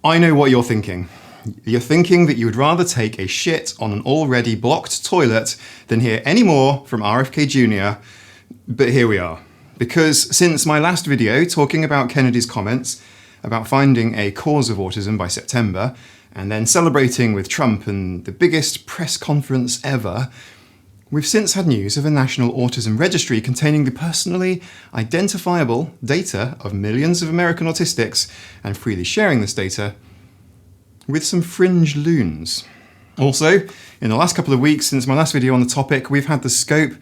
I know what you're thinking. You're thinking that you would rather take a shit on an already blocked toilet than hear any more from RFK Jr. But here we are. Because since my last video talking about Kennedy's comments about finding a cause of autism by September, and then celebrating with Trump and the biggest press conference ever, we've since had news of a national autism registry containing the personally identifiable data of millions of American autistics and freely sharing this data with some fringe loons. Also, in the last couple of weeks since my last video on the topic, we've had the scope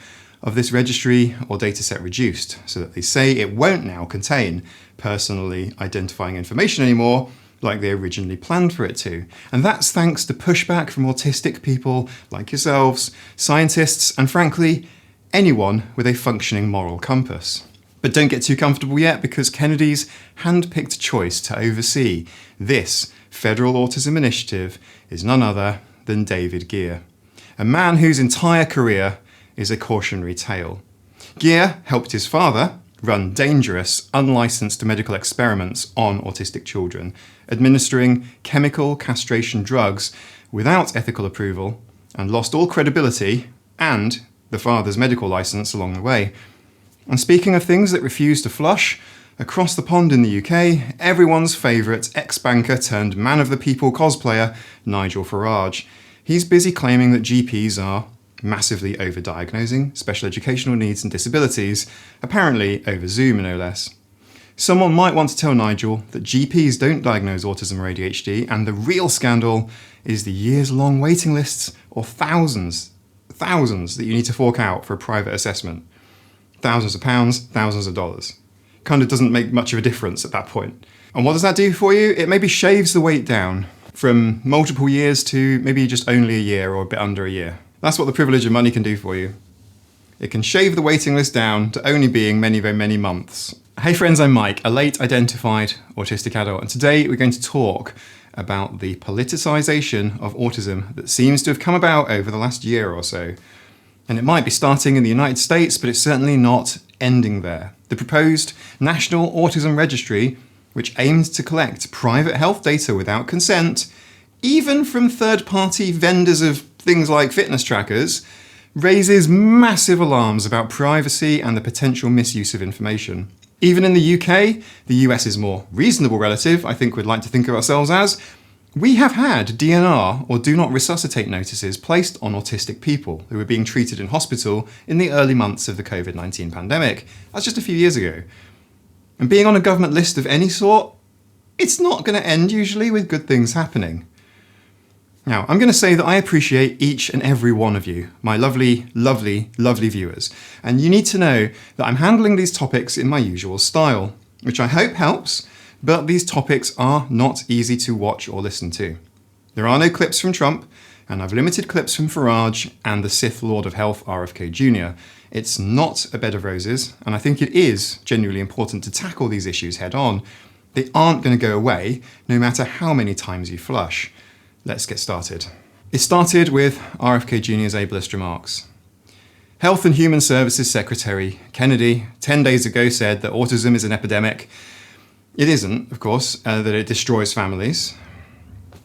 of this registry or dataset reduced so that they say it won't now contain personally identifying information anymore like they originally planned for it to. And that's thanks to pushback from autistic people like yourselves, scientists, and frankly, anyone with a functioning moral compass. But don't get too comfortable yet, because Kennedy's hand-picked choice to oversee this federal autism initiative is none other than David Geier, a man whose entire career is a cautionary tale. Geier helped his father run dangerous, unlicensed medical experiments on autistic children, administering chemical castration drugs without ethical approval, and lost all credibility and the father's medical license along the way. And speaking of things that refuse to flush, across the pond in the UK, everyone's favourite ex-banker turned man of the people cosplayer, Nigel Farage. He's busy claiming that GPs are massively overdiagnosing special educational needs and disabilities, apparently over Zoom no less. Someone might want to tell Nigel that GPs don't diagnose autism or ADHD, and the real scandal is the years-long waiting lists, or thousands that you need to fork out for a private assessment. Thousands of pounds, thousands of dollars. Kind of doesn't make much of a difference at that point. And what does that do for you? It maybe shaves the wait down from multiple years to maybe just only a year or a bit under a year. That's what the privilege of money can do for you. It can shave the waiting list down to only being many, very many months. Hey friends, I'm Mike, a late identified autistic adult, and today we're going to talk about the politicization of autism that seems to have come about over the last year or so. And it might be starting in the United States, but it's certainly not ending there. The proposed National Autism Registry, which aims to collect private health data without consent, even from third-party vendors of things like fitness trackers, raises massive alarms about privacy and the potential misuse of information. Even in the UK, the US's more reasonable relative, I think we'd like to think of ourselves as, we have had DNR, or Do Not Resuscitate notices, placed on autistic people who were being treated in hospital in the early months of the COVID-19 pandemic. That's just a few years ago. And being on a government list of any sort, it's not going to end usually with good things happening. Now, I'm going to say that I appreciate each and every one of you, my lovely, lovely, lovely viewers, and you need to know that I'm handling these topics in my usual style, which I hope helps, but these topics are not easy to watch or listen to. There are no clips from Trump, and I've limited clips from Farage and the Sith Lord of Health, RFK Jr. It's not a bed of roses, and I think it is genuinely important to tackle these issues head on. They aren't going to go away, no matter how many times you flush. Let's get started. It started with RFK Jr.'s ableist remarks. Health and Human Services Secretary Kennedy 10 days ago said that autism is an epidemic. It isn't, of course, that it destroys families.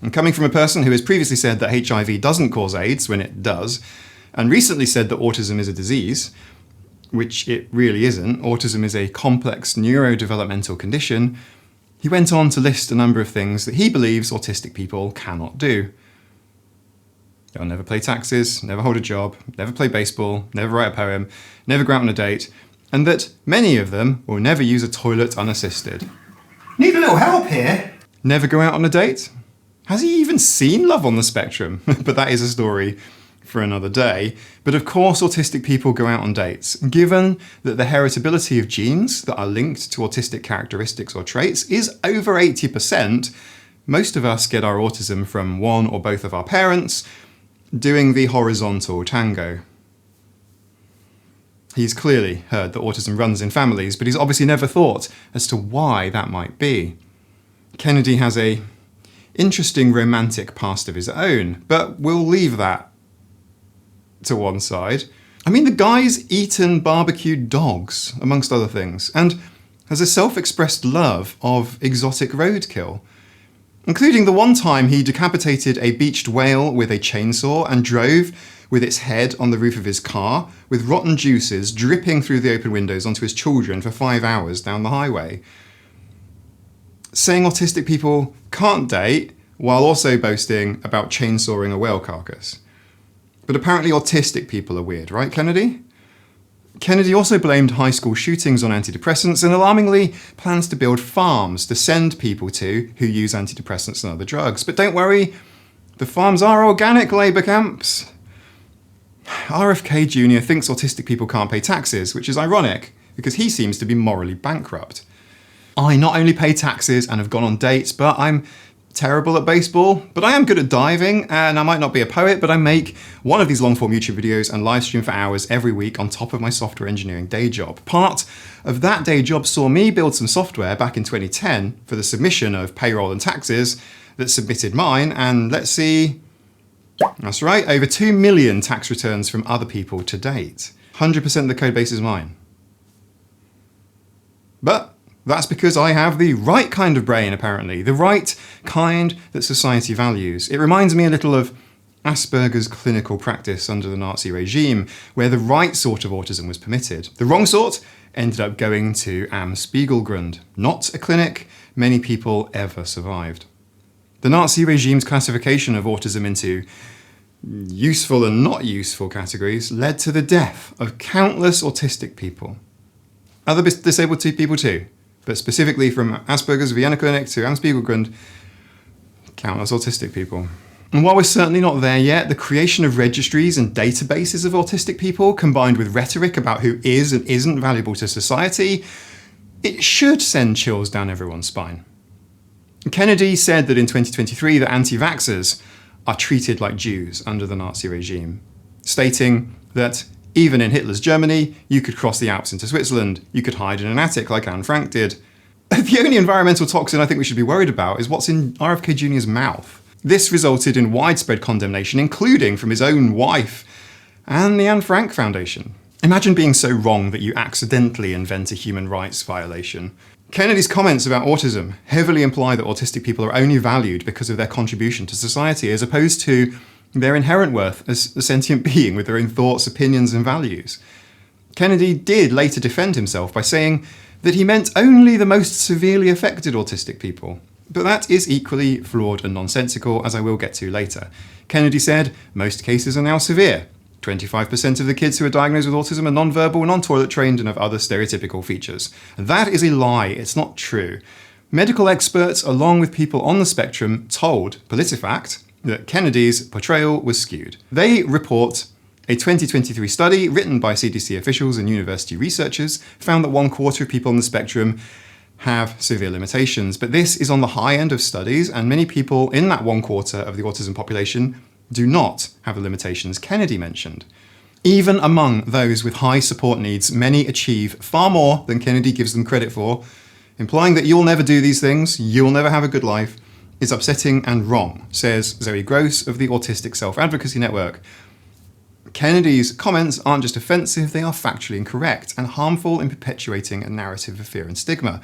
And coming from a person who has previously said that HIV doesn't cause AIDS when it does, and recently said that autism is a disease, which it really isn't, autism is a complex neurodevelopmental condition, he went on to list a number of things that he believes autistic people cannot do. They'll never pay taxes, never hold a job, never play baseball, never write a poem, never go out on a date, and that many of them will never use a toilet unassisted. Need a little help here? Never go out on a date? Has he even seen Love on the Spectrum? But that is a story for another day. But of course autistic people go out on dates. Given that the heritability of genes that are linked to autistic characteristics or traits is over 80%, most of us get our autism from one or both of our parents doing the horizontal tango. He's clearly heard that autism runs in families, but he's obviously never thought as to why that might be. Kennedy has a interesting romantic past of his own, but we'll leave that to one side. I mean, the guy's eaten barbecued dogs, amongst other things, and has a self-expressed love of exotic roadkill. including the one time he decapitated a beached whale with a chainsaw and drove with its head on the roof of his car, with rotten juices dripping through the open windows onto his children for 5 hours down the highway. Saying autistic people can't date while also boasting about chainsawing a whale carcass. But apparently autistic people are weird, right, Kennedy? Kennedy also blamed high school shootings on antidepressants and alarmingly plans to build farms to send people to who use antidepressants and other drugs. But don't worry, the farms are organic labour camps. RFK Jr. thinks autistic people can't pay taxes, which is ironic because he seems to be morally bankrupt. I not only pay taxes and have gone on dates, but I'm terrible at baseball, but I am good at diving, and I might not be a poet, but I make one of these long-form YouTube videos and live stream for hours every week on top of my software engineering day job. Part of that day job saw me build some software back in 2010 for the submission of payroll and taxes that submitted mine, and let's see, that's right, over 2 million tax returns from other people to date. 100% of the code base is mine. But that's because I have the right kind of brain, apparently. The right kind that society values. It reminds me a little of Asperger's clinical practice under the Nazi regime, where the right sort of autism was permitted. The wrong sort ended up going to Am Spiegelgrund, not a clinic many people ever survived. The Nazi regime's classification of autism into useful and not useful categories led to the death of countless autistic people. Other disabled people too. But specifically from Asperger's Vienna Clinic to Am Spiegelgrund, countless autistic people. And while we're certainly not there yet, the creation of registries and databases of autistic people, combined with rhetoric about who is and isn't valuable to society, it should send chills down everyone's spine. Kennedy said that in 2023 that anti-vaxxers are treated like Jews under the Nazi regime, stating that even in Hitler's Germany, you could cross the Alps into Switzerland. You could hide in an attic like Anne Frank did. The only environmental toxin I think we should be worried about is what's in RFK Jr.'s mouth. This resulted in widespread condemnation, including from his own wife and the Anne Frank Foundation. Imagine being so wrong that you accidentally invent a human rights violation. Kennedy's comments about autism heavily imply that autistic people are only valued because of their contribution to society, as opposed to their inherent worth as a sentient being with their own thoughts, opinions, and values. Kennedy did later defend himself by saying that he meant only the most severely affected autistic people. But that is equally flawed and nonsensical, as I will get to later. Kennedy said, most cases are now severe. 25% of the kids who are diagnosed with autism are non-verbal, non-toilet trained, and have other stereotypical features. And that is a lie. It's not true. Medical experts, along with people on the spectrum, told PolitiFact that Kennedy's portrayal was skewed. They report a 2023 study written by CDC officials and university researchers found that 1/4 of people on the spectrum have severe limitations, but this is on the high end of studies, and many people in that 1/4 of the autism population do not have the limitations Kennedy mentioned. Even among those with high support needs, many achieve far more than Kennedy gives them credit for, implying that you'll never do these things, you'll never have a good life, is upsetting and wrong, says Zoe Gross of the Autistic Self-Advocacy Network. Kennedy's comments aren't just offensive, they are factually incorrect and harmful in perpetuating a narrative of fear and stigma.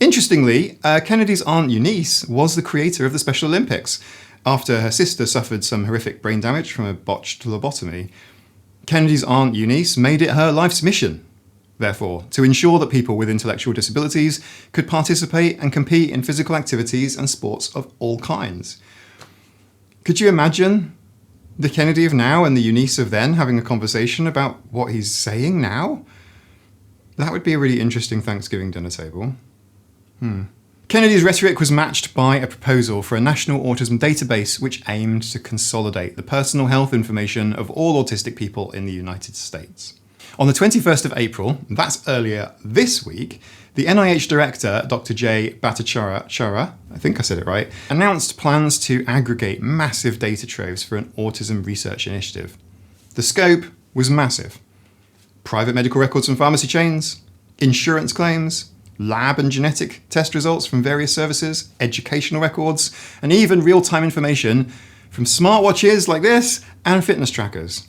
Interestingly, Kennedy's Aunt Eunice was the creator of the Special Olympics after her sister suffered some horrific brain damage from a botched lobotomy. Kennedy's Aunt Eunice made it her life's mission, therefore, to ensure that people with intellectual disabilities could participate and compete in physical activities and sports of all kinds. Could you imagine the Kennedy of now and the Eunice of then having a conversation about what he's saying now? That would be a really interesting Thanksgiving dinner table. Kennedy's rhetoric was matched by a proposal for a national autism database which aimed to consolidate the personal health information of all autistic people in the United States. On the 21st of April, that's earlier this week, the NIH director, Dr. Jay Bhattacharya, I think I said it right, announced plans to aggregate massive data troves for an autism research initiative. The scope was massive. Private medical records from pharmacy chains, insurance claims, lab and genetic test results from various services, educational records, and even real-time information from smartwatches like this and fitness trackers.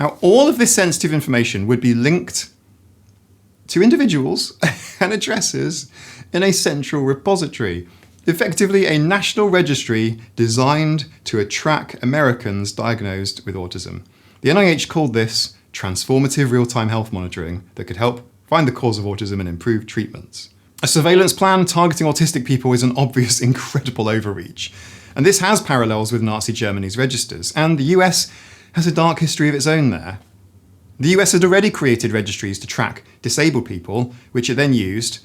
Now, all of this sensitive information would be linked to individuals and addresses in a central repository. Effectively a national registry designed to track Americans diagnosed with autism. The NIH called this transformative real-time health monitoring that could help find the cause of autism and improve treatments. A surveillance plan targeting autistic people is an obvious, incredible overreach. And this has parallels with Nazi Germany's registers, and the US has a dark history of its own there. The US had already created registries to track disabled people, which it then used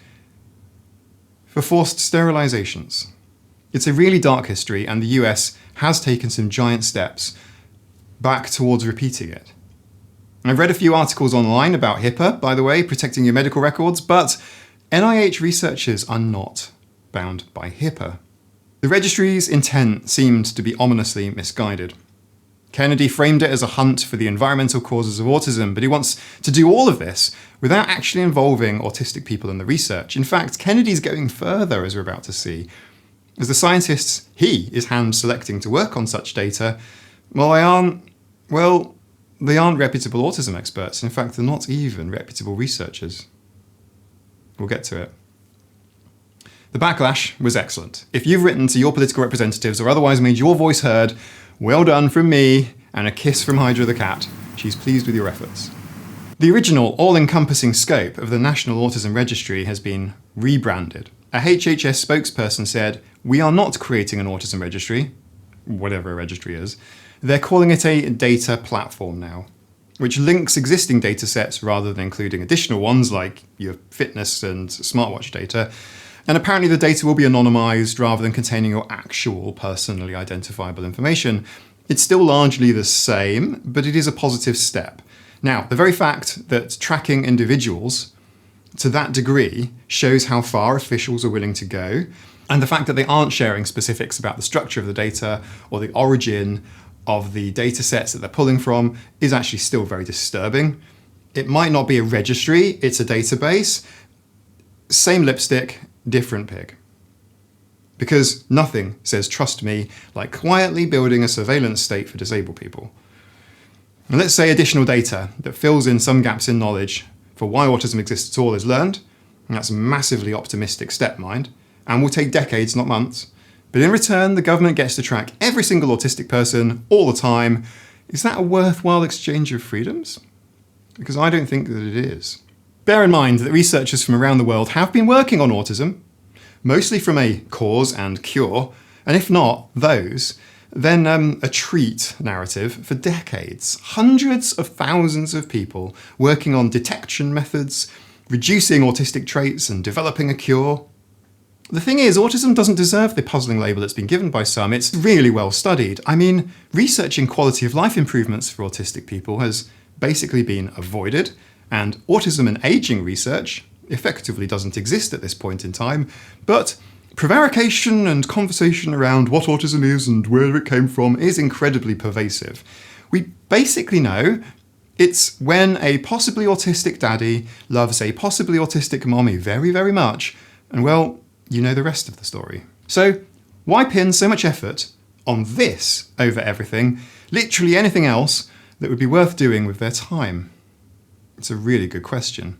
for forced sterilizations. It's a really dark history, and the US has taken some giant steps back towards repeating it. I've read a few articles online about HIPAA, by the way, protecting your medical records, but NIH researchers are not bound by HIPAA. The registry's intent seemed to be ominously misguided. Kennedy framed it as a hunt for the environmental causes of autism, but he wants to do all of this without actually involving autistic people in the research. In fact, Kennedy's going further, as we're about to see. As the scientists he is hand-selecting to work on such data, they aren't reputable autism experts. In fact, they're not even reputable researchers. We'll get to it. The backlash was excellent. If you've written to your political representatives or otherwise made your voice heard, well done from me, and a kiss from Hydra the cat. She's pleased with your efforts. The original all-encompassing scope of the National Autism Registry has been rebranded. A HHS spokesperson said, "We are not creating an autism registry," whatever a registry is. They're calling it a data platform now, which links existing data sets rather than including additional ones like your fitness and smartwatch data. And apparently the data will be anonymized rather than containing your actual personally identifiable information. It's still largely the same, but it is a positive step. Now, the very fact that tracking individuals to that degree shows how far officials are willing to go, and the fact that they aren't sharing specifics about the structure of the data or the origin of the data sets that they're pulling from is actually still very disturbing. It might not be a registry, it's a database. Same lipstick, different pig. Because nothing says trust me like quietly building a surveillance state for disabled people. And let's say additional data that fills in some gaps in knowledge for why autism exists at all is learned, and that's a massively optimistic step, mind, and will take decades, not months. But in return, the government gets to track every single autistic person all the time. Is that a worthwhile exchange of freedoms? Because I don't think that it is. Bear in mind that researchers from around the world have been working on autism, mostly from a cause and cure, and if not those, then a treat narrative for decades. Hundreds of thousands of people working on detection methods, reducing autistic traits and developing a cure. The thing is, autism doesn't deserve the puzzling label it's been given by some. It's really well studied. I mean, researching quality of life improvements for autistic people has basically been avoided, and autism and aging research effectively doesn't exist at this point in time, but prevarication and conversation around what autism is and where it came from is incredibly pervasive. We basically know it's when a possibly autistic daddy loves a possibly autistic mommy very, very much, and well, you know the rest of the story. So why pin so much effort on this over everything, literally anything else that would be worth doing with their time? It's a really good question.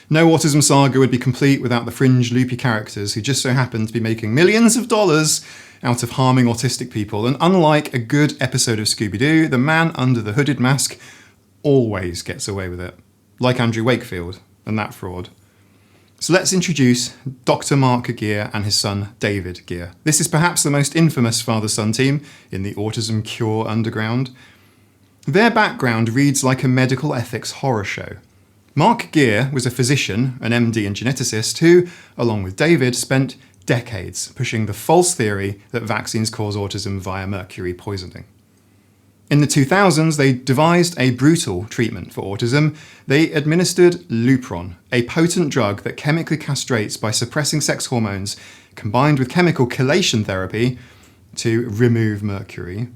No autism saga would be complete without the fringe loopy characters who just so happen to be making millions of dollars out of harming autistic people. And unlike a good episode of Scooby-Doo, the man under the hooded mask always gets away with it. Like Andrew Wakefield and that fraud. So let's introduce Dr. Mark Geier and his son David Geier. This is perhaps the most infamous father-son team in the autism cure underground. Their background reads like a medical ethics horror show. Mark Geier was a physician, an MD and geneticist who, along with David, spent decades pushing the false theory that vaccines cause autism via mercury poisoning. In the 2000s, they devised a brutal treatment for autism. They administered Lupron, a potent drug that chemically castrates by suppressing sex hormones, combined with chemical chelation therapy to remove mercury.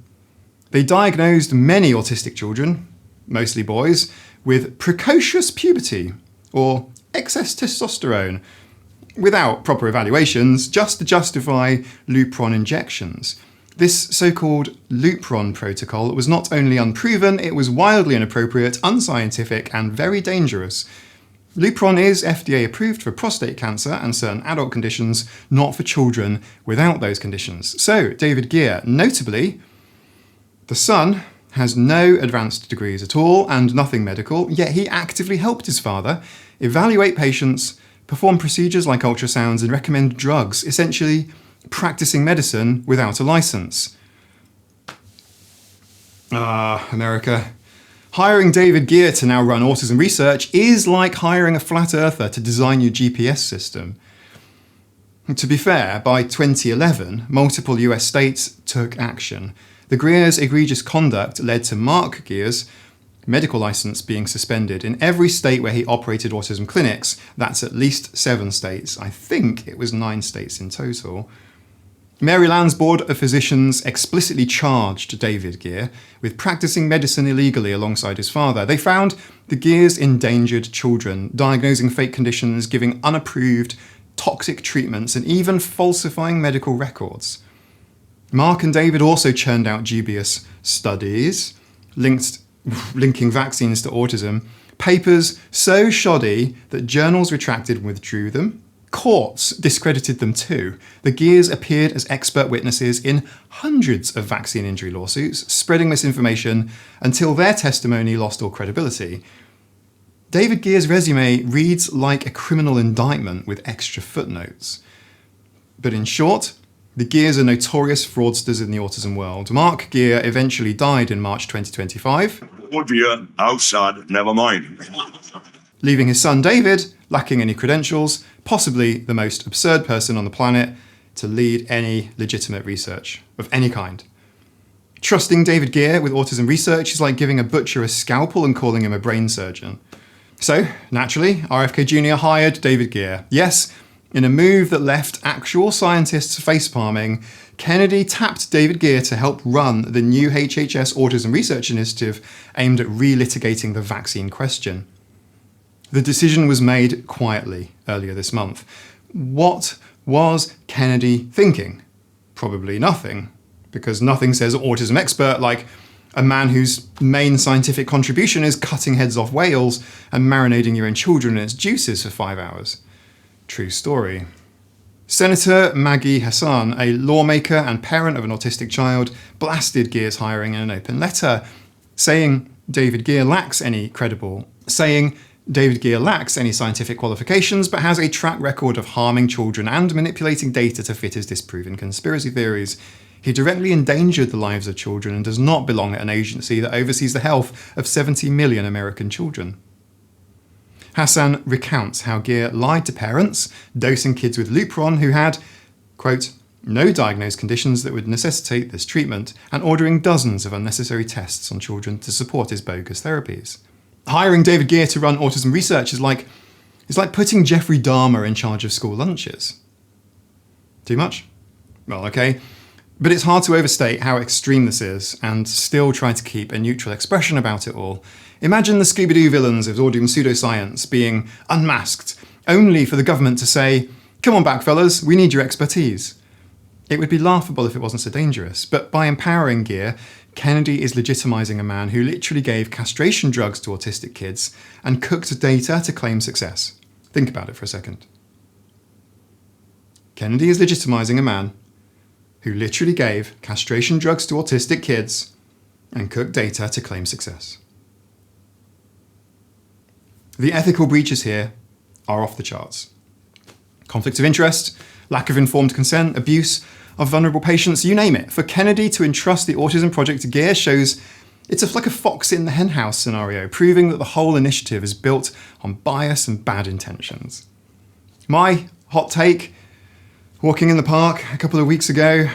They diagnosed many autistic children, mostly boys, with precocious puberty, or excess testosterone, without proper evaluations, just to justify Lupron injections. This so-called Lupron protocol was not only unproven, it was wildly inappropriate, unscientific, and very dangerous. Lupron is FDA approved for prostate cancer and certain adult conditions, not for children without those conditions. So, David Geier, notably, the son has no advanced degrees at all and nothing medical, yet he actively helped his father evaluate patients, perform procedures like ultrasounds, and recommend drugs, essentially practicing medicine without a license. America. Hiring David Geier to now run autism research is like hiring a flat earther to design your GPS system. To be fair, by 2011, multiple US states took action. The Geier's egregious conduct led to Mark Geier's medical license being suspended in every state where he operated autism clinics. That's at least 7 states. I think it was 9 states in total. Maryland's Board of Physicians explicitly charged David Geier with practicing medicine illegally alongside his father. They found the Geiers endangered children, diagnosing fake conditions, giving unapproved, toxic treatments, and even falsifying medical records. Mark and David also churned out dubious studies linking vaccines to autism, papers so shoddy that journals retracted and withdrew them. Courts discredited them too. The Geiers appeared as expert witnesses in hundreds of vaccine injury lawsuits, spreading misinformation until their testimony lost all credibility. David Geier's resume reads like a criminal indictment with extra footnotes. But in short, the Geiers are notorious fraudsters in the autism world. Mark Geier eventually died in March 2025. Oh dear, how sad, never mind. Leaving his son David lacking any credentials, possibly the most absurd person on the planet to lead any legitimate research of any kind. Trusting David Geier with autism research is like giving a butcher a scalpel and calling him a brain surgeon. So, naturally, RFK Jr. hired David Geier. Yes, in a move that left actual scientists facepalming, Kennedy tapped David Geier to help run the new HHS Autism Research Initiative aimed at relitigating the vaccine question. The decision was made quietly earlier this month. What was Kennedy thinking? Probably nothing, because nothing says autism expert like a man whose main scientific contribution is cutting heads off whales and marinating your own children in its juices for 5 hours. True story. Senator Maggie Hassan, a lawmaker and parent of an autistic child, blasted Geier's hiring in an open letter, saying David Geier lacks any scientific qualifications, but has a track record of harming children and manipulating data to fit his disproven conspiracy theories. He directly endangered the lives of children and does not belong at an agency that oversees the health of 70 million American children. Hassan recounts how Geier lied to parents, dosing kids with Lupron who had, quote, no diagnosed conditions that would necessitate this treatment, and ordering dozens of unnecessary tests on children to support his bogus therapies. Hiring David Geier to run autism research is like putting Jeffrey Dahmer in charge of school lunches. Too much? Well, okay. But it's hard to overstate how extreme this is and still try to keep a neutral expression about it all. Imagine the Scooby-Doo villains of autism pseudoscience being unmasked, only for the government to say, come on back fellas, we need your expertise. It would be laughable if it wasn't so dangerous, but by empowering Geier, Kennedy is legitimizing a man who literally gave castration drugs to autistic kids and cooked data to claim success. Think about it for a second. Kennedy is legitimizing a man who literally gave castration drugs to autistic kids and cooked data to claim success. The ethical breaches here are off the charts. Conflict of interest, lack of informed consent, abuse of vulnerable patients, you name it. For Kennedy to entrust the Autism Project to Geier shows it's like a fox in the henhouse scenario, proving that the whole initiative is built on bias and bad intentions. My hot take, walking in the park a couple of weeks ago,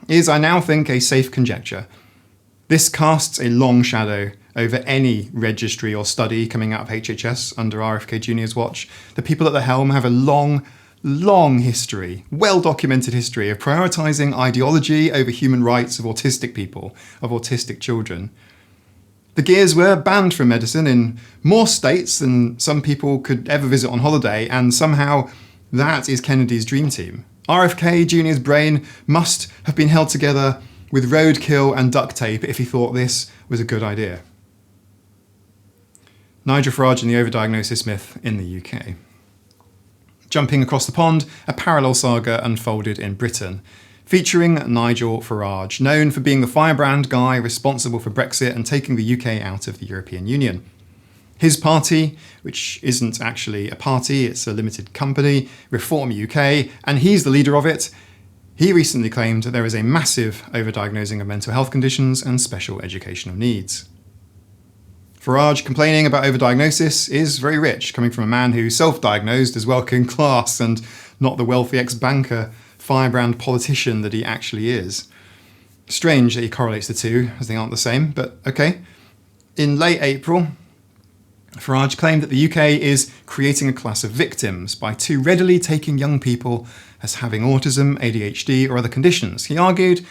is I now think a safe conjecture. This casts a long shadow over any registry or study coming out of HHS under RFK Jr.'s watch. The people at the helm have a long history, well-documented history of prioritising ideology over human rights of autistic people, of autistic children. The Geiers were banned from medicine in more states than some people could ever visit on holiday, and somehow that is Kennedy's dream team. RFK Jr.'s brain must have been held together with roadkill and duct tape if he thought this was a good idea. Nigel Farage and the overdiagnosis myth in the UK. Jumping across the pond, a parallel saga unfolded in Britain, featuring Nigel Farage, known for being the firebrand guy responsible for Brexit and taking the UK out of the European Union. His party, which isn't actually a party, it's a limited company, Reform UK, and he's the leader of it, he recently claimed that there is a massive overdiagnosing of mental health conditions and special educational needs. Farage complaining about overdiagnosis is very rich, coming from a man who self-diagnosed as working class and not the wealthy ex-banker, firebrand politician that he actually is. Strange that he correlates the two, as they aren't the same, but okay. In late April, Farage claimed that the UK is creating a class of victims by too readily taking young people as having autism, ADHD or other conditions. He argued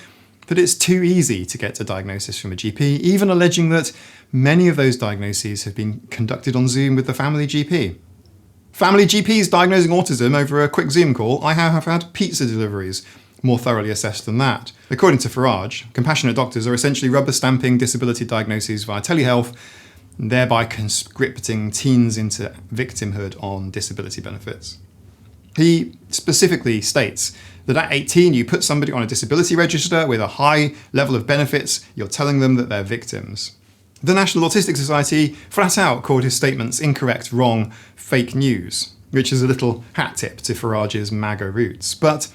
that it's too easy to get a diagnosis from a GP, even alleging that many of those diagnoses have been conducted on Zoom with the family GP. Family GPs diagnosing autism over a quick Zoom call, I have had pizza deliveries more thoroughly assessed than that. According to Farage, compassionate doctors are essentially rubber stamping disability diagnoses via telehealth, thereby conscripting teens into victimhood on disability benefits. He specifically states that at 18 you put somebody on a disability register with a high level of benefits, you're telling them that they're victims. The National Autistic Society flat out called his statements incorrect, wrong, fake news, which is a little hat tip to Farage's MAGA roots. But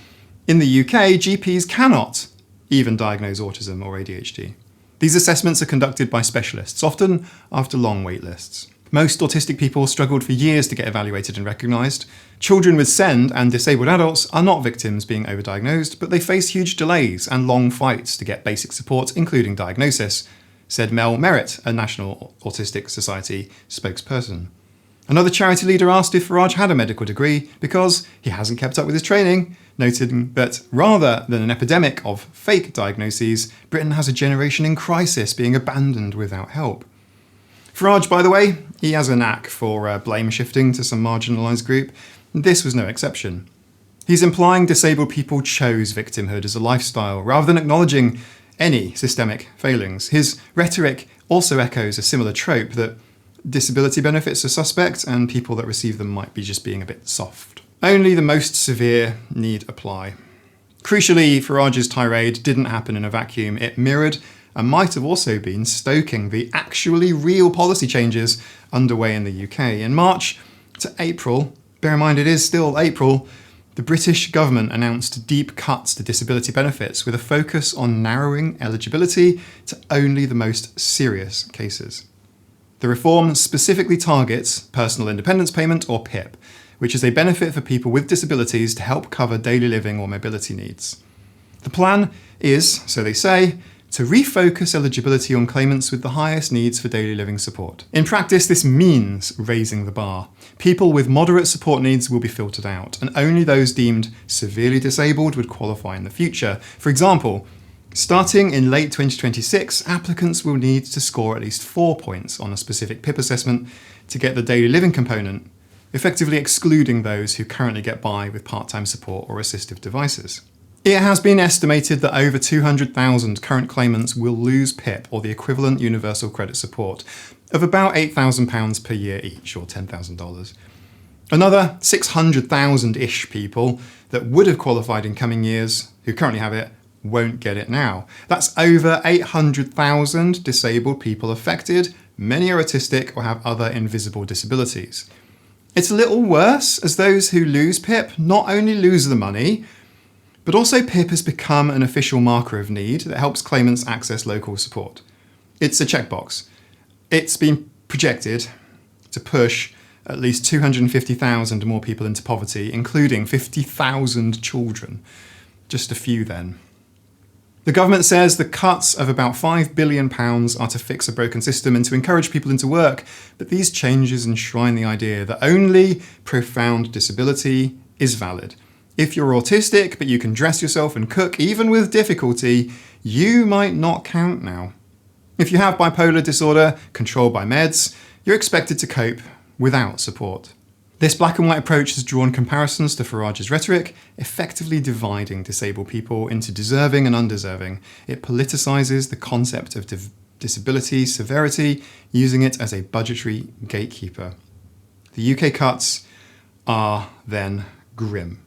in the UK, GPs cannot even diagnose autism or ADHD. These assessments are conducted by specialists, often after long wait lists. Most autistic people struggled for years to get evaluated and recognised. Children with SEND and disabled adults are not victims being overdiagnosed, but they face huge delays and long fights to get basic support, including diagnosis, said Mel Merritt, a National Autistic Society spokesperson. Another charity leader asked if Farage had a medical degree because he hasn't kept up with his training, noting that rather than an epidemic of fake diagnoses, Britain has a generation in crisis being abandoned without help. Farage, by the way, he has a knack for blame shifting to some marginalised group. This was no exception. He's implying disabled people chose victimhood as a lifestyle rather than acknowledging any systemic failings. His rhetoric also echoes a similar trope that disability benefits are suspect and people that receive them might be just being a bit soft. Only the most severe need apply. Crucially, Farage's tirade didn't happen in a vacuum. It mirrored and might have also been stoking the actually real policy changes underway in the UK. In March to April, bear in mind it is still April, the British government announced deep cuts to disability benefits with a focus on narrowing eligibility to only the most serious cases. The reform specifically targets personal independence payment or PIP, which is a benefit for people with disabilities to help cover daily living or mobility needs. The plan is, so they say, to refocus eligibility on claimants with the highest needs for daily living support. In practice, this means raising the bar. People with moderate support needs will be filtered out, and only those deemed severely disabled would qualify in the future. For example, starting in late 2026, applicants will need to score at least 4 points on a specific PIP assessment to get the daily living component, effectively excluding those who currently get by with part-time support or assistive devices. It has been estimated that over 200,000 current claimants will lose PIP or the equivalent universal credit support of about £8,000 per year each, or $10,000. Another 600,000-ish people that would have qualified in coming years, who currently have it, won't get it now. That's over 800,000 disabled people affected. Many are autistic or have other invisible disabilities. It's a little worse, as those who lose PIP not only lose the money, but also PIP has become an official marker of need that helps claimants access local support. It's a checkbox. It's been projected to push at least 250,000 more people into poverty, including 50,000 children. Just a few then. The government says the cuts of about £5 billion are to fix a broken system and to encourage people into work, but these changes enshrine the idea that only profound disability is valid. If you're autistic, but you can dress yourself and cook, even with difficulty, you might not count now. If you have bipolar disorder, controlled by meds, you're expected to cope without support. This black and white approach has drawn comparisons to Farage's rhetoric, effectively dividing disabled people into deserving and undeserving. It politicizes the concept of disability severity, using it as a budgetary gatekeeper. The UK cuts are then grim.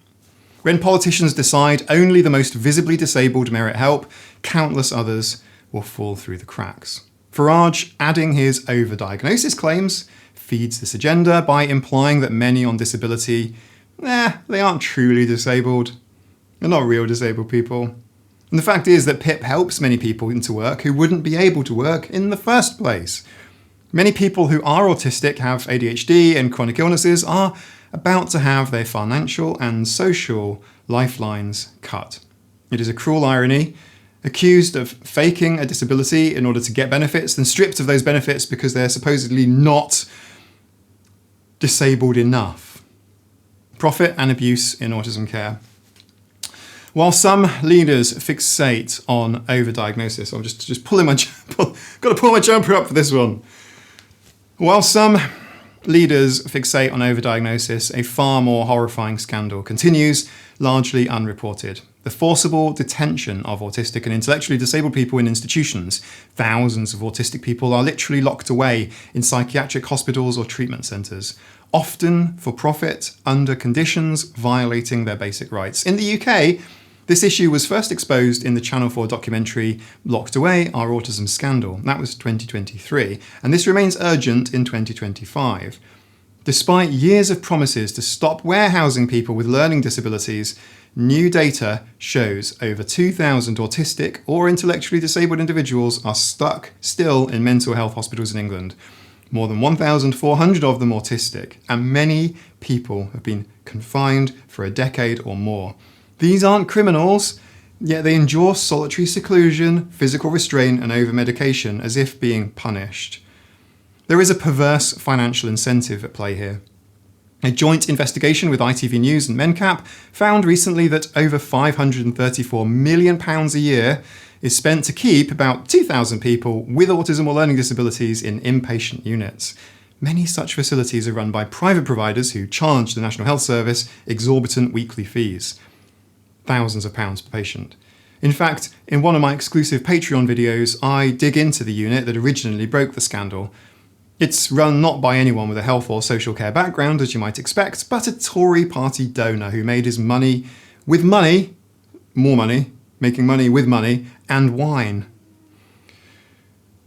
When politicians decide only the most visibly disabled merit help, countless others will fall through the cracks. Farage, adding his overdiagnosis claims, feeds this agenda by implying that many on disability, they aren't truly disabled. They're not real disabled people. And the fact is that PIP helps many people into work who wouldn't be able to work in the first place. Many people who are autistic, have ADHD and chronic illnesses, are about to have their financial and social lifelines cut. It is a cruel irony. Accused of faking a disability in order to get benefits, then stripped of those benefits because they're supposedly not disabled enough. Profit and abuse in autism care. While some leaders fixate on overdiagnosis, I'm just pulling my got to pull my jumper up for this one. While some leaders fixate on overdiagnosis, a far more horrifying scandal continues, largely unreported. The forcible detention of autistic and intellectually disabled people in institutions. Thousands of autistic people are literally locked away in psychiatric hospitals or treatment centres, often for profit, under conditions violating their basic rights. In the UK, this issue was first exposed in the Channel 4 documentary Locked Away, Our Autism Scandal. That was 2023, and this remains urgent in 2025. Despite years of promises to stop warehousing people with learning disabilities, new data shows over 2,000 autistic or intellectually disabled individuals are stuck still in mental health hospitals in England. More than 1,400 of them autistic, and many people have been confined for a decade or more. These aren't criminals, yet they endure solitary seclusion, physical restraint, and over-medication as if being punished. There is a perverse financial incentive at play here. A joint investigation with ITV News and Mencap found recently that over £534 million a year is spent to keep about 2,000 people with autism or learning disabilities in inpatient units. Many such facilities are run by private providers who charge the National Health Service exorbitant weekly fees. Thousands of pounds per patient. In fact, in one of my exclusive Patreon videos, I dig into the unit that originally broke the scandal. It's run not by anyone with a health or social care background, as you might expect, but a Tory party donor who made his money with money, more money, making money with money, and wine.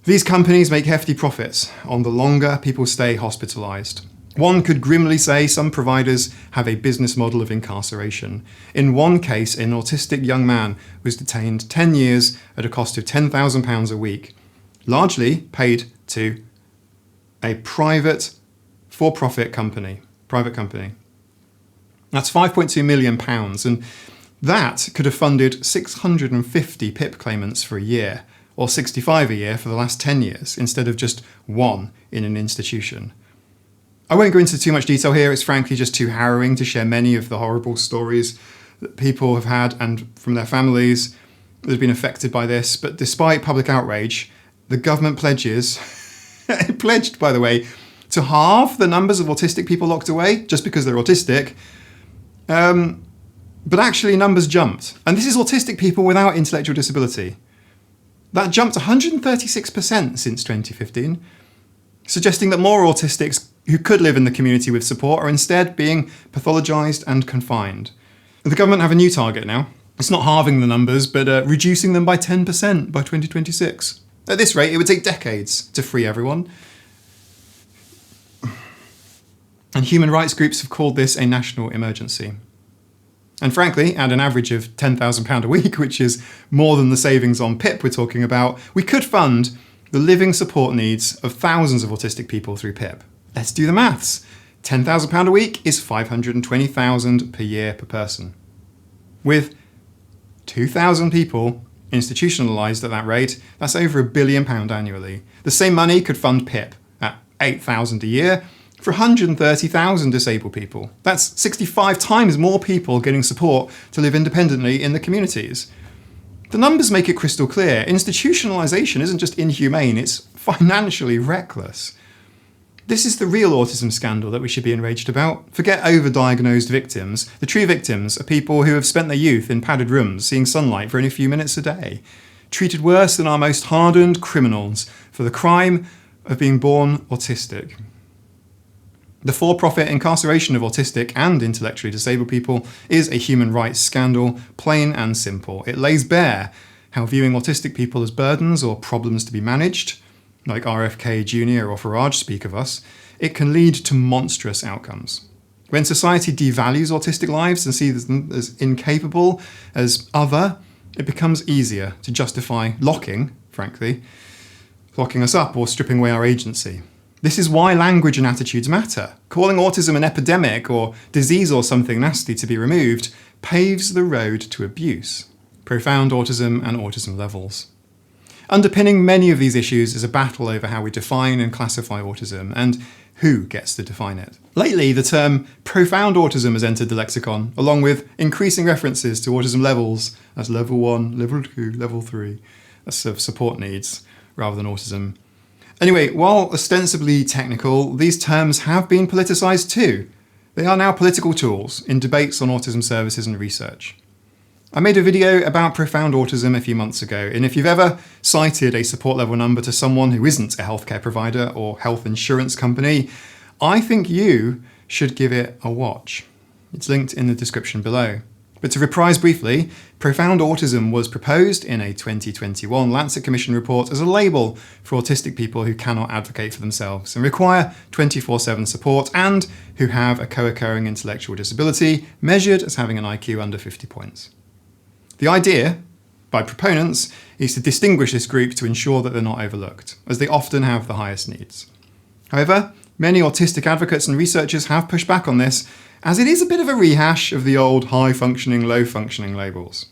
These companies make hefty profits on the longer people stay hospitalised. One could grimly say some providers have a business model of incarceration. In one case, an autistic young man was detained 10 years at a cost of £10,000 a week, largely paid to a private, for-profit company, private company. That's £5.2 million, and that could have funded 650 PIP claimants for a year, or 65 a year for the last 10 years, instead of just one in an institution. I won't go into too much detail here, it's frankly just too harrowing to share many of the horrible stories that people have had and from their families that have been affected by this, but despite public outrage, the government pledges, it pledged, by the way, to halve the numbers of autistic people locked away just because they're autistic, but actually numbers jumped. And this is autistic people without intellectual disability. That jumped 136% since 2015, suggesting that more autistics who could live in the community with support are instead being pathologised and confined. The government have a new target now. It's not halving the numbers, but reducing them by 10% by 2026. At this rate, it would take decades to free everyone. And human rights groups have called this a national emergency. And frankly, at an average of £10,000 a week, which is more than the savings on PIP we're talking about, we could fund the living support needs of thousands of autistic people through PIP. Let's do the maths. £10,000 a week is $520,000 per year per person. With 2,000 people institutionalised at that rate, that's over £1 billion annually. The same money could fund PIP at £8,000 a year for 130,000 disabled people. That's 65 times more people getting support to live independently in the communities. The numbers make it crystal clear. Institutionalisation isn't just inhumane, it's financially reckless. This is the real autism scandal that we should be enraged about. Forget overdiagnosed victims. The true victims are people who have spent their youth in padded rooms, seeing sunlight for only a few minutes a day. treated worse than our most hardened criminals for the crime of being born autistic. The for-profit incarceration of autistic and intellectually disabled people is a human rights scandal, plain and simple. It lays bare how viewing autistic people as burdens or problems to be managed, like RFK Jr. or Farage speak of us, it can lead to monstrous outcomes. When society devalues autistic lives and sees them as incapable, as other, it becomes easier to justify locking us up or stripping away our agency. This is why language and attitudes matter. Calling autism an epidemic or disease or something nasty to be removed paves the road to abuse, profound autism and autism levels. Underpinning many of these issues is a battle over how we define and classify autism and who gets to define it. Lately, the term profound autism has entered the lexicon, along with increasing references to autism levels as level 1, level 2, level 3, as support needs, rather than autism. Anyway, while ostensibly technical, these terms have been politicised too. They are now political tools in debates on autism services and research. I made a video about profound autism a few months ago, and if you've ever cited a support level number to someone who isn't a healthcare provider or health insurance company, I think you should give it a watch. It's linked in the description below. But to reprise briefly, profound autism was proposed in a 2021 Lancet Commission report as a label for autistic people who cannot advocate for themselves and require 24/7 support and who have a co-occurring intellectual disability measured as having an IQ under 50 points. The idea, by proponents, is to distinguish this group to ensure that they're not overlooked, as they often have the highest needs. However, many autistic advocates and researchers have pushed back on this, as it is a bit of a rehash of the old high-functioning, low-functioning labels.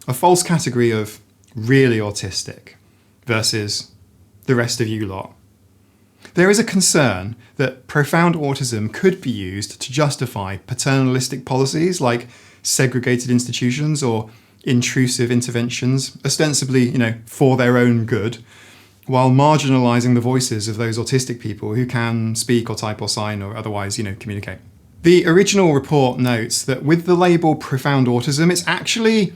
A false category of really autistic versus the rest of you lot. There is a concern that profound autism could be used to justify paternalistic policies like segregated institutions or intrusive interventions, ostensibly, for their own good, while marginalising the voices of those autistic people who can speak or type or sign or otherwise, communicate. The original report notes that with the label profound autism, it's actually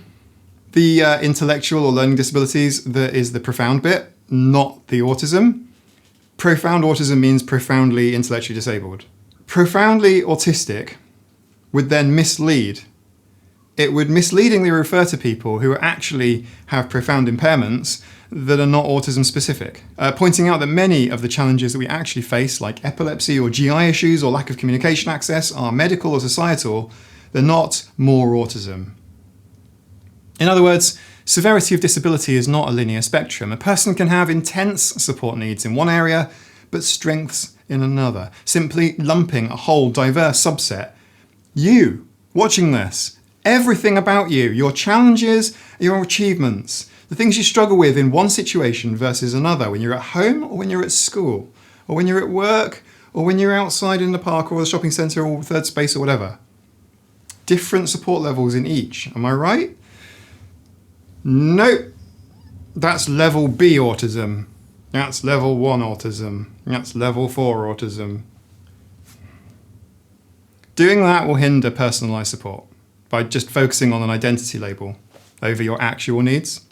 the intellectual or learning disabilities that is the profound bit, not the autism. Profound autism means profoundly intellectually disabled. Profoundly autistic would then mislead. It would misleadingly refer to people who actually have profound impairments that are not autism specific, pointing out that many of the challenges that we actually face, like epilepsy or GI issues or lack of communication access, are medical or societal. They're not more autism. In other words, severity of disability is not a linear spectrum. A person can have intense support needs in one area, but strengths in another, simply lumping a whole diverse subset. You, watching this, everything about you, your challenges, your achievements, the things you struggle with in one situation versus another, when you're at home or when you're at school, or when you're at work, or when you're outside in the park or the shopping centre or third space or whatever. Different support levels in each, am I right? Nope. That's level B autism. That's level 1 autism. That's level 4 autism. Doing that will hinder personalised support by just focusing on an identity label over your actual needs.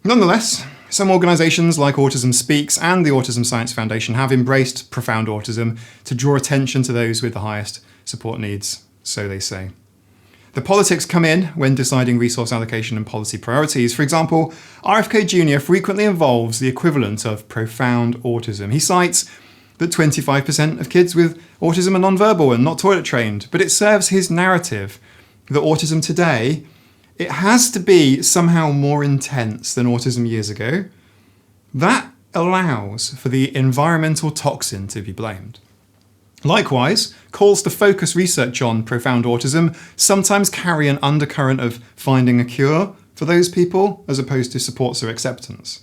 Nonetheless, some organisations like Autism Speaks and the Autism Science Foundation have embraced profound autism to draw attention to those with the highest support needs, so they say. The politics come in when deciding resource allocation and policy priorities. For example, RFK Jr. frequently involves the equivalent of profound autism. He cites that 25% of kids with autism are nonverbal and not toilet trained, but it serves his narrative that autism today, it has to be somehow more intense than autism years ago. That allows for the environmental toxin to be blamed. Likewise, calls to focus research on profound autism sometimes carry an undercurrent of finding a cure for those people as opposed to supports or acceptance.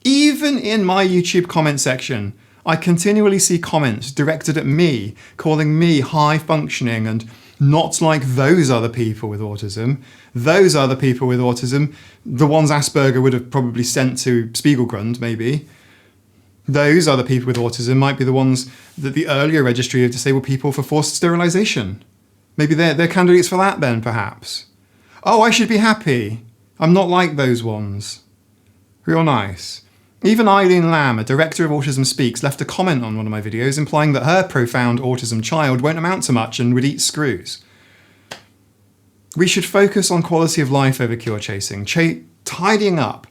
Even in my YouTube comment section, I continually see comments directed at me, calling me high functioning and not like those other people with autism. Those other people with autism, the ones Asperger would have probably sent to Spiegelgrund, maybe. Those other people with autism might be the ones that the earlier registry of disabled people for forced sterilisation. Maybe they're candidates for that then, perhaps. Oh, I should be happy. I'm not like those ones. Real nice. Even Eileen Lamb, a director of Autism Speaks, left a comment on one of my videos implying that her profound autism child won't amount to much and would eat screws. We should focus on quality of life over cure chasing, tidying up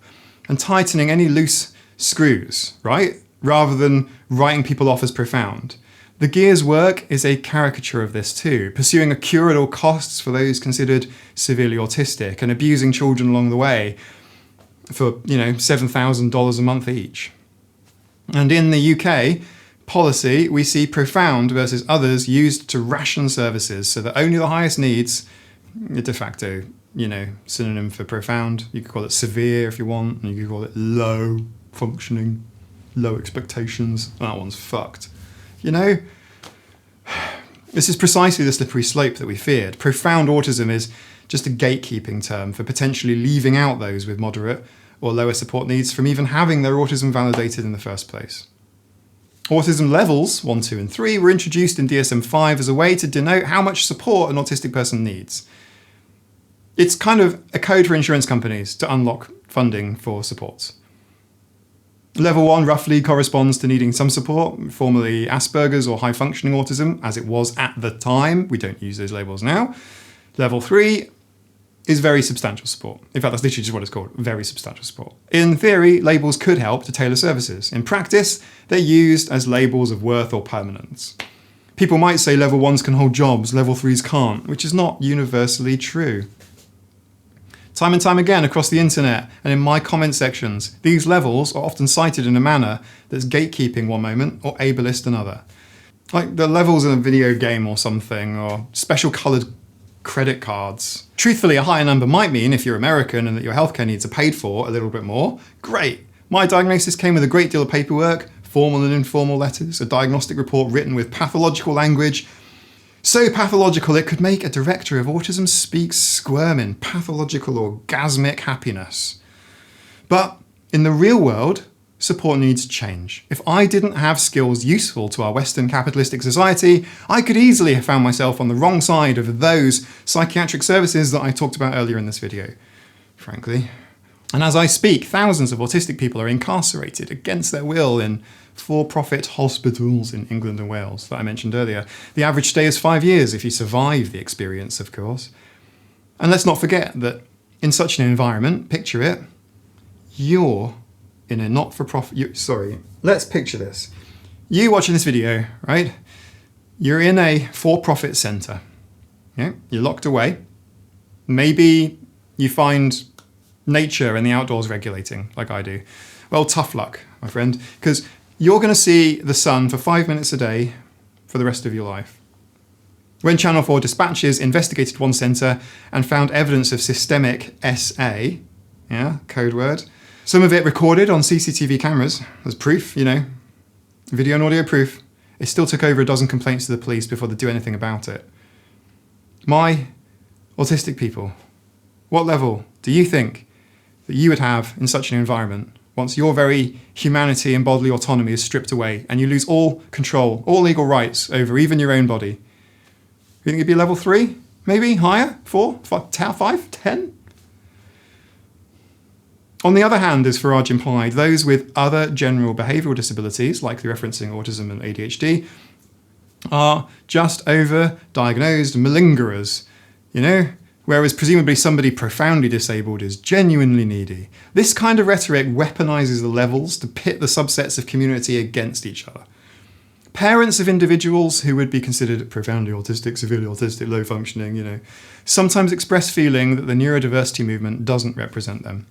and tightening any loose screws, right? Rather than writing people off as profound. The Geiers work is a caricature of this too, pursuing a cure at all costs for those considered severely autistic and abusing children along the way for, $7,000 a month each. And in the UK policy, we see profound versus others used to ration services so that only the highest needs, de facto, synonym for profound. You could call it severe if you want, and you could call it low functioning, low expectations. That one's fucked. This is precisely the slippery slope that we feared. Profound autism is just a gatekeeping term for potentially leaving out those with moderate or lower support needs from even having their autism validated in the first place. Autism levels 1, 2, and 3 were introduced in DSM-5 as a way to denote how much support an autistic person needs. It's kind of a code for insurance companies to unlock funding for supports. Level 1 roughly corresponds to needing some support, formerly Asperger's or high-functioning autism, as it was at the time. We don't use those labels now. Level 3 is very substantial support. In fact, that's literally just what it's called, very substantial support. In theory, labels could help to tailor services. In practice, they're used as labels of worth or permanence. People might say level 1s can hold jobs, level 3s can't, which is not universally true. Time and time again across the internet and in my comment sections, these levels are often cited in a manner that's gatekeeping one moment or ableist another. Like the levels in a video game or something, or special coloured credit cards. Truthfully, a higher number might mean if you're American and that your healthcare needs are paid for a little bit more, great. My diagnosis came with a great deal of paperwork, formal and informal letters, a diagnostic report written with pathological language, so pathological it could make a director of Autism Speaks squirm in pathological orgasmic happiness. But in the real world, support needs change. If I didn't have skills useful to our Western capitalistic society, I could easily have found myself on the wrong side of those psychiatric services that I talked about earlier in this video, frankly. And as I speak, thousands of autistic people are incarcerated against their will in for-profit hospitals in England and Wales that I mentioned earlier. The average stay is 5 years if you survive the experience, of course. And let's not forget that in such an environment, picture it, you're in a not-for-profit... let's picture this. You watching this video, right? You're in a for-profit centre. Yeah? You're locked away. Maybe you find nature and the outdoors regulating, like I do. Well, tough luck, my friend, because you're going to see the sun for 5 minutes a day for the rest of your life. When Channel 4 dispatches investigated one centre and found evidence of systemic SA, code word, some of it recorded on CCTV cameras as proof, video and audio proof, it still took over a dozen complaints to the police before they do anything about it. My autistic people, what level do you think that you would have in such an environment once your very humanity and bodily autonomy is stripped away and you lose all control, all legal rights over even your own body? You think it'd be level 3? Maybe? Higher? 4? 5? 10? On the other hand, as Farage implied, those with other general behavioural disabilities, likely referencing autism and ADHD, are just over-diagnosed malingerers, whereas presumably somebody profoundly disabled is genuinely needy. This kind of rhetoric weaponizes the levels to pit the subsets of community against each other. Parents of individuals who would be considered profoundly autistic, severely autistic, low functioning, sometimes express feeling that the neurodiversity movement doesn't represent them.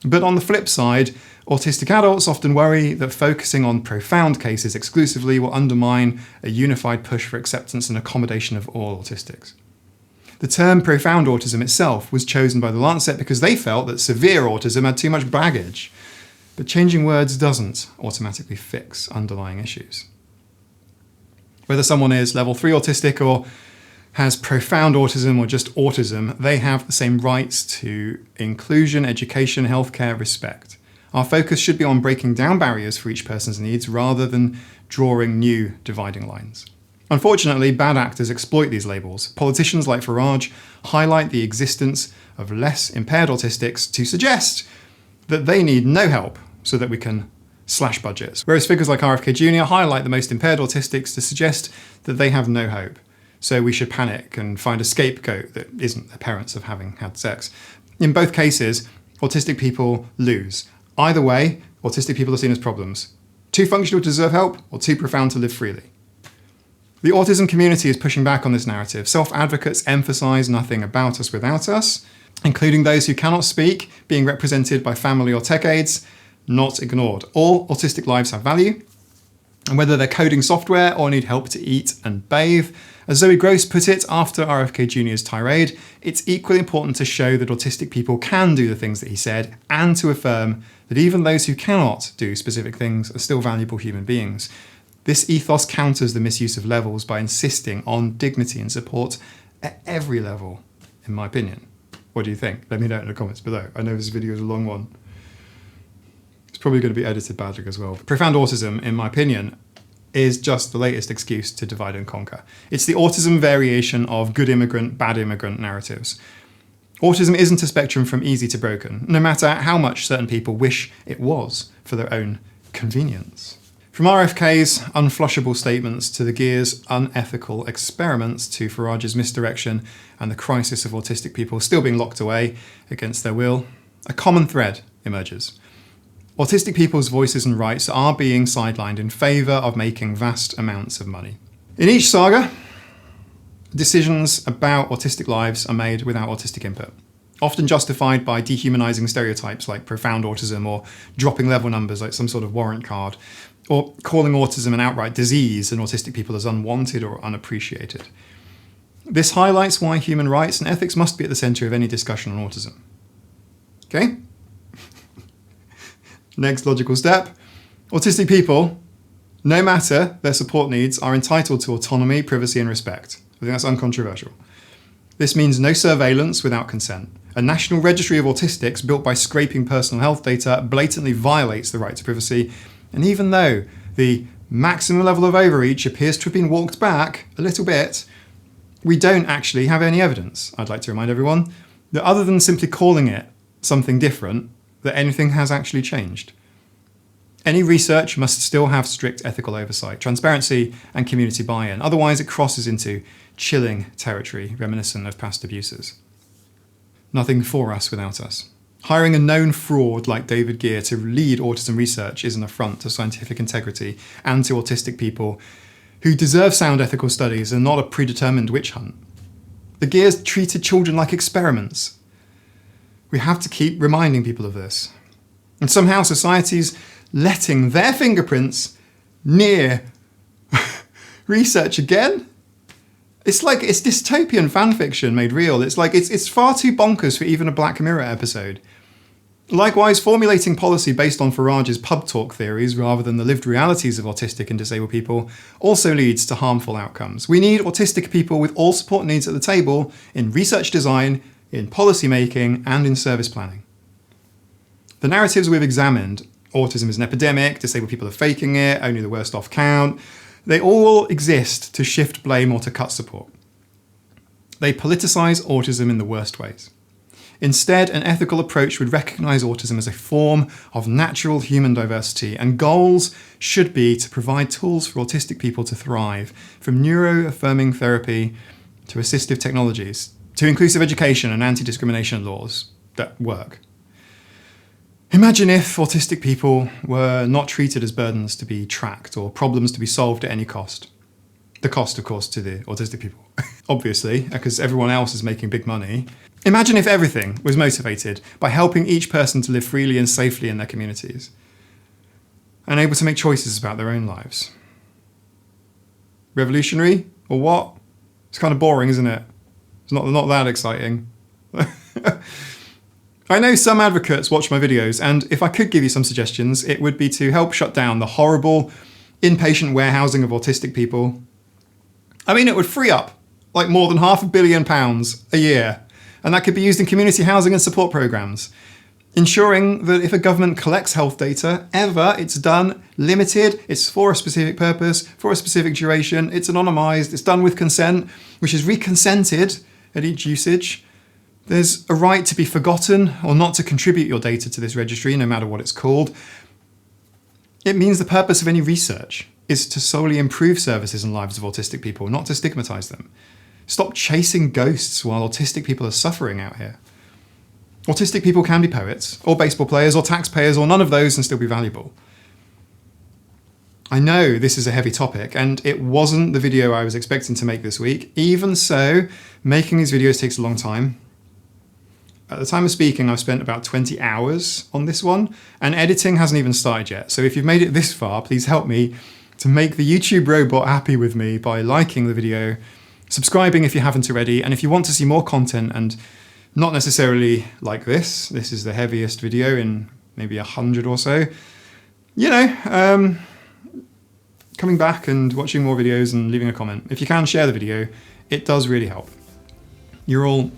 But on the flip side, autistic adults often worry that focusing on profound cases exclusively will undermine a unified push for acceptance and accommodation of all autistics. The term profound autism itself was chosen by the Lancet because they felt that severe autism had too much baggage. But changing words doesn't automatically fix underlying issues. Whether someone is level 3 autistic or has profound autism or just autism, they have the same rights to inclusion, education, healthcare, respect. Our focus should be on breaking down barriers for each person's needs rather than drawing new dividing lines. Unfortunately, bad actors exploit these labels. Politicians like Farage highlight the existence of less impaired autistics to suggest that they need no help so that we can slash budgets. Whereas figures like RFK Jr. highlight the most impaired autistics to suggest that they have no hope. So we should panic and find a scapegoat that isn't their parents of having had sex. In both cases, autistic people lose. Either way, autistic people are seen as problems. Too functional to deserve help, or too profound to live freely. The autism community is pushing back on this narrative. Self-advocates emphasise nothing about us without us, including those who cannot speak, being represented by family or tech aides, not ignored. All autistic lives have value, and whether they're coding software or need help to eat and bathe, as Zoe Gross put it after RFK Jr.'s tirade, it's equally important to show that autistic people can do the things that he said, and to affirm that even those who cannot do specific things are still valuable human beings. This ethos counters the misuse of levels by insisting on dignity and support at every level, in my opinion. What do you think? Let me know in the comments below. I know this video is a long one. It's probably going to be edited badly as well. Profound autism, in my opinion, is just the latest excuse to divide and conquer. It's the autism variation of good immigrant, bad immigrant narratives. Autism isn't a spectrum from easy to broken, no matter how much certain people wish it was for their own convenience. From RFK's unflushable statements to the Geiers' unethical experiments to Farage's misdirection and the crisis of autistic people still being locked away against their will, a common thread emerges. Autistic people's voices and rights are being sidelined in favour of making vast amounts of money. In each saga, decisions about autistic lives are made without autistic input, often justified by dehumanising stereotypes like profound autism, or dropping level numbers like some sort of warrant card, or calling autism an outright disease and autistic people as unwanted or unappreciated. This highlights why human rights and ethics must be at the centre of any discussion on autism. Okay? Next logical step. Autistic people, no matter their support needs, are entitled to autonomy, privacy and respect. I think that's uncontroversial. This means no surveillance without consent. A national registry of autistics built by scraping personal health data blatantly violates the right to privacy. And even though the maximum level of overreach appears to have been walked back a little bit, we don't actually have any evidence, I'd like to remind everyone, that other than simply calling it something different, that anything has actually changed. Any research must still have strict ethical oversight, transparency and community buy-in, otherwise it crosses into chilling territory reminiscent of past abuses. Nothing for us without us. Hiring a known fraud like David Geier to lead autism research is an affront to scientific integrity and to autistic people who deserve sound ethical studies and not a predetermined witch hunt. The Geiers treated children like experiments. We have to keep reminding people of this. And somehow society's letting their fingerprints near research again? It's like it's dystopian fanfiction made real. It's like it's far too bonkers for even a Black Mirror episode. Likewise, formulating policy based on Farage's pub talk theories rather than the lived realities of autistic and disabled people also leads to harmful outcomes. We need autistic people with all support needs at the table in research design, in policy making, and in service planning. The narratives we've examined, autism is an epidemic, disabled people are faking it, only the worst off count, they all exist to shift blame or to cut support. They politicise autism in the worst ways. Instead, an ethical approach would recognise autism as a form of natural human diversity, and goals should be to provide tools for autistic people to thrive, from neuro-affirming therapy to assistive technologies, to inclusive education and anti-discrimination laws that work. Imagine if autistic people were not treated as burdens to be tracked or problems to be solved at any cost. The cost, of course, to the autistic people. Obviously, because everyone else is making big money. Imagine if everything was motivated by helping each person to live freely and safely in their communities, and able to make choices about their own lives. Revolutionary, or what? It's kind of boring, isn't it? It's not that exciting. I know some advocates watch my videos, and if I could give you some suggestions, it would be to help shut down the horrible inpatient warehousing of autistic people. I mean, it would free up like more than £500 million a year, and that could be used in community housing and support programs. Ensuring that if a government collects health data, ever, it's done limited, it's for a specific purpose, for a specific duration, it's anonymised, it's done with consent, which is reconsented at each usage. There's a right to be forgotten or not to contribute your data to this registry, no matter what it's called. It means the purpose of any research is to solely improve services and lives of autistic people, not to stigmatise them. Stop chasing ghosts while autistic people are suffering out here. Autistic people can be poets, or baseball players, or taxpayers, or none of those and still be valuable. I know this is a heavy topic, and it wasn't the video I was expecting to make this week. Even so, making these videos takes a long time. At the time of speaking, I've spent about 20 hours on this one, and editing hasn't even started yet. So if you've made it this far, please help me to make the YouTube robot happy with me by liking the video, subscribing if you haven't already, and if you want to see more content and not necessarily like this is the heaviest video in maybe 100 or so, coming back and watching more videos and leaving a comment. If you can, share the video. It does really help. You're all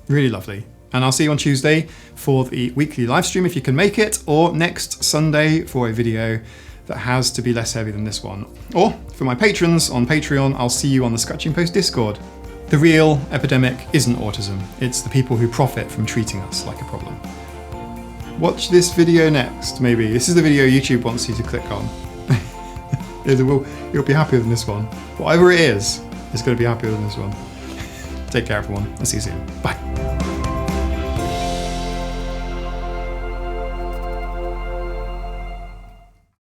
really lovely. And I'll see you on Tuesday for the weekly live stream if you can make it, or next Sunday for a video that has to be less heavy than this one. Or for my patrons on Patreon, I'll see you on the Scratching Post Discord. The real epidemic isn't autism, it's the people who profit from treating us like a problem. Watch this video next, maybe. This is the video YouTube wants you to click on. You'll be happier than this one. Whatever it is, it's going to be happier than this one. Take care, everyone. I'll see you soon. Bye.